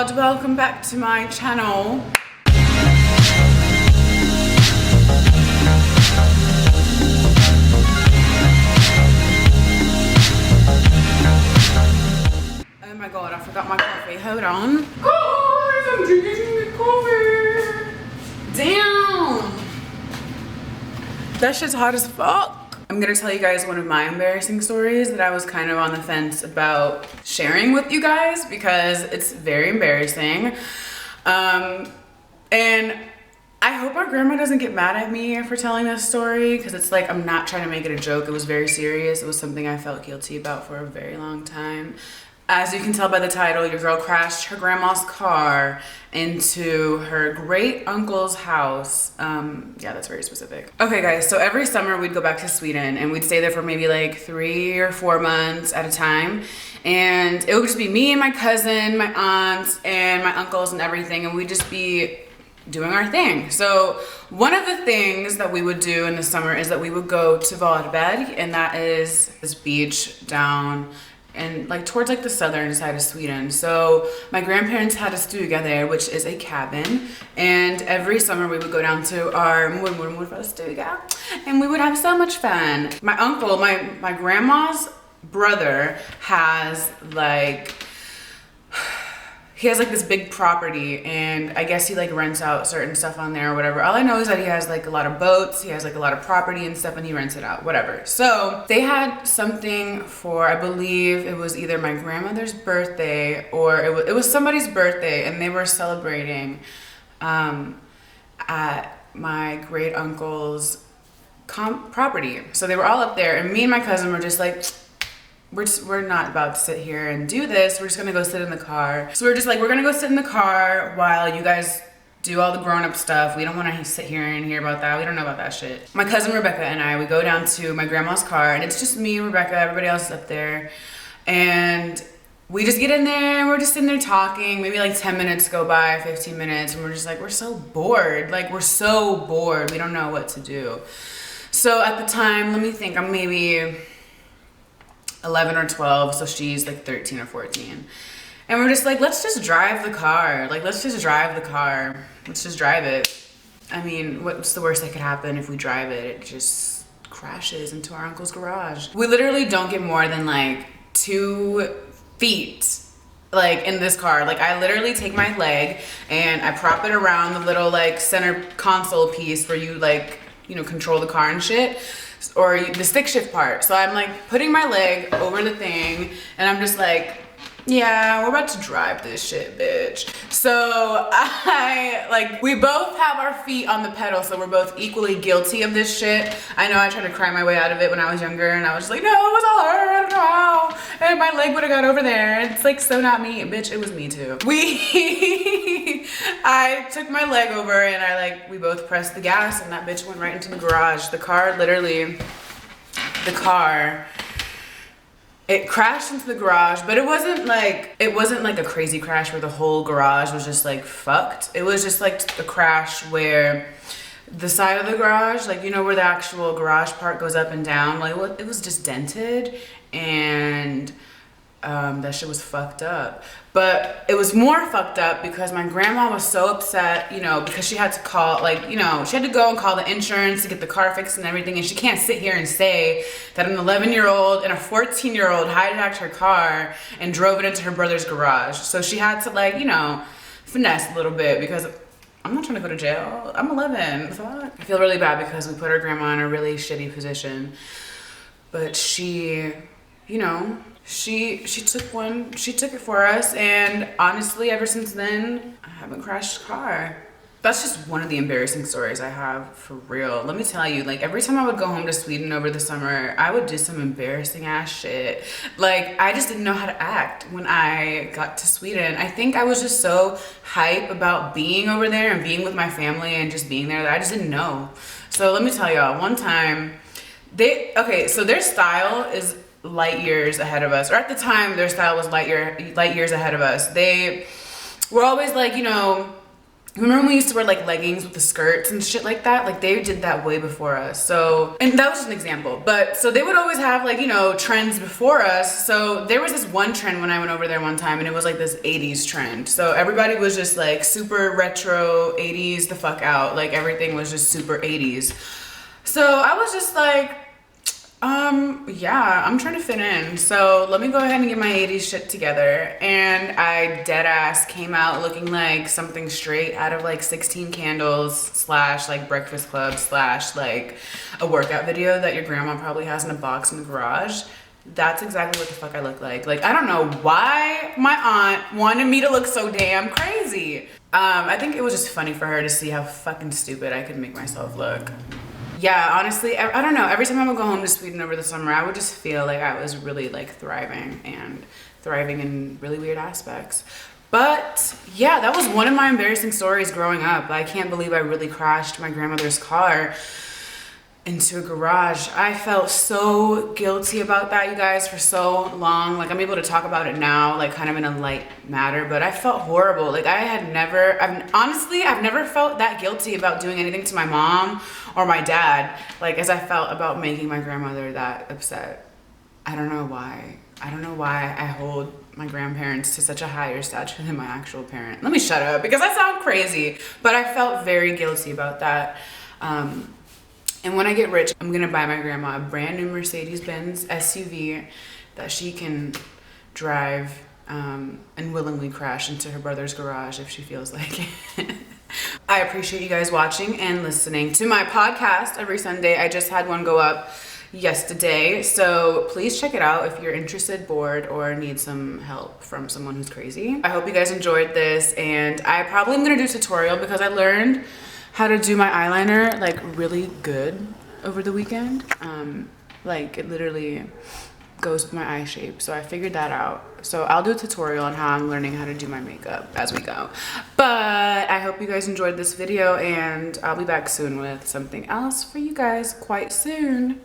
world, welcome back to my channel. Oh my god, I forgot my coffee. Hold on. Guys, I'm drinking coffee. Damn. That shit's hot as fuck. I'm gonna tell you guys one of my embarrassing stories that I was kind of on the fence about sharing with you guys because it's very embarrassing. And I hope our grandma doesn't get mad at me for telling this story because it's like I'm not trying to make it a joke. It was very serious. It was something I felt guilty about for a very long time. As you can tell by the title, your girl crashed her grandma's car into her great uncle's house. Yeah, that's very specific. Okay guys, so every summer we'd go back to Sweden and we'd stay there for maybe like 3 or 4 months at a time. And it would just be me and my cousin, my aunts, and my uncles and everything. And we'd just be doing our thing. So one of the things that we would do in the summer is that we would go to Varberg, and that is this beach down and like towards like the southern side of Sweden. So my grandparents had a stuga there, which is a cabin, and every summer we would go down to our mormor stuga and we would have so much fun. My uncle, my grandma's brother has like, he has like this big property, and I guess he like rents out certain stuff on there or whatever. All I know is that he has like a lot of boats, he has like a lot of property and stuff, and he rents it out, whatever. So they had something for, I believe it was either my grandmother's birthday or it was somebody's birthday, and they were celebrating at my great uncle's property. So they were all up there, and me and my cousin were just like, we're not about to sit here and do this. We're just gonna go sit in the car. So we're just like, we're gonna go sit in the car while you guys do all the grown-up stuff. We don't want to sit here and hear about that. We don't know about that shit. My cousin Rebecca and I, we go down to my grandma's car, and it's just me, Rebecca, everybody else is up there. And we just get in there and we're just sitting there talking. Maybe like 10 minutes go by, 15 minutes, and we're just like, we're so bored. Like, we're so bored. We don't know what to do. So at the time, let me think, I'm maybe 11 or 12, so she's like 13 or 14. And we're just like, let's just drive the car. Like, let's just drive the car. Let's just drive it. I mean, what's the worst that could happen if we drive it? It just crashes into our uncle's garage. We literally don't get more than like 2 feet like in this car. Like, I literally take my leg and I prop it around the little like center console piece where you like, you know, control the car and shit, or the stick shift part. So I'm like putting my leg over the thing, and I'm just like, yeah, we're about to drive this shit, bitch. So we both have our feet on the pedal, so we're both equally guilty of this shit. I know I tried to cry my way out of it when I was younger, and I was just like, no, it was all her, I don't know how. And my leg would have got over there. It's like, so not me, bitch, it was me too. I took my leg over, and we both pressed the gas, and that bitch went right into the garage. The car, it crashed into the garage, but it wasn't like a crazy crash where the whole garage was just like fucked. It was just like a crash where the side of the garage, like, you know, where the actual garage part goes up and down, like it was just dented, and that shit was fucked up. But it was more fucked up because my grandma was so upset, you know, because she had to call, like, you know, she had to go and call the insurance to get the car fixed and everything, and she can't sit here and say that an 11-year-old and a 14-year-old hijacked her car and drove it into her brother's garage. So she had to, like, you know, finesse a little bit, because I'm not trying to go to jail. I'm 11. Fuck. I feel really bad because we put our grandma in a really shitty position. But she, you know, she took it for us, and honestly, ever since then, I haven't crashed a car. That's just one of the embarrassing stories I have, for real. Let me tell you, like, every time I would go home to Sweden over the summer, I would do some embarrassing ass shit. Like, I just didn't know how to act when I got to Sweden. I think I was just so hype about being over there and being with my family and just being there that I just didn't know. So let me tell y'all, one time, so their style is light years ahead of us, or at the time their style was light years ahead of us. They were always like, you know, Remember when we used to wear like leggings with the skirts and shit like that? Like they did that way before us. So, and that was just an example. But so they would always have like, you know, trends before us. So there was this one trend when I went over there one time and it was like this 80s trend. So everybody was just like super retro 80s the fuck out. Like everything was just super 80s. So I was just like, yeah, I'm trying to fit in. So let me go ahead and get my 80s shit together. And I dead ass came out looking like something straight out of like 16 Candles slash like Breakfast Club slash like a workout video that your grandma probably has in a box in the garage. That's exactly what the fuck I look like. Like, I don't know why my aunt wanted me to look so damn crazy. I think it was just funny for her to see how fucking stupid I could make myself look. Yeah, honestly, I don't know. Every time I would go home to Sweden over the summer, I would just feel like I was really like thriving in really weird aspects. But yeah, that was one of my embarrassing stories growing up. I can't believe I really crashed my grandmother's car into a garage. I felt so guilty about that, you guys, for so long. Like I'm able to talk about it now, like kind of in a light matter, but I felt horrible. Like I've never felt that guilty about doing anything to my mom or my dad, like as I felt about making my grandmother that upset. I don't know why. I don't know why I hold my grandparents to such a higher stature than my actual parent. Let me shut up because I sound crazy, but I felt very guilty about that. And when I get rich, I'm gonna buy my grandma a brand new Mercedes-Benz SUV that she can drive and willingly crash into her brother's garage if she feels like it. I appreciate you guys watching and listening to my podcast every Sunday. I just had one go up yesterday, so please check it out if you're interested, bored, or need some help from someone who's crazy. I hope you guys enjoyed this, and I probably am gonna do a tutorial because I learned how to do my eyeliner like really good over the weekend. Like it literally goes with my eye shape, so I figured that out. So I'll do a tutorial on how I'm learning how to do my makeup as we go. But I hope you guys enjoyed this video, and I'll be back soon with something else for you guys quite soon.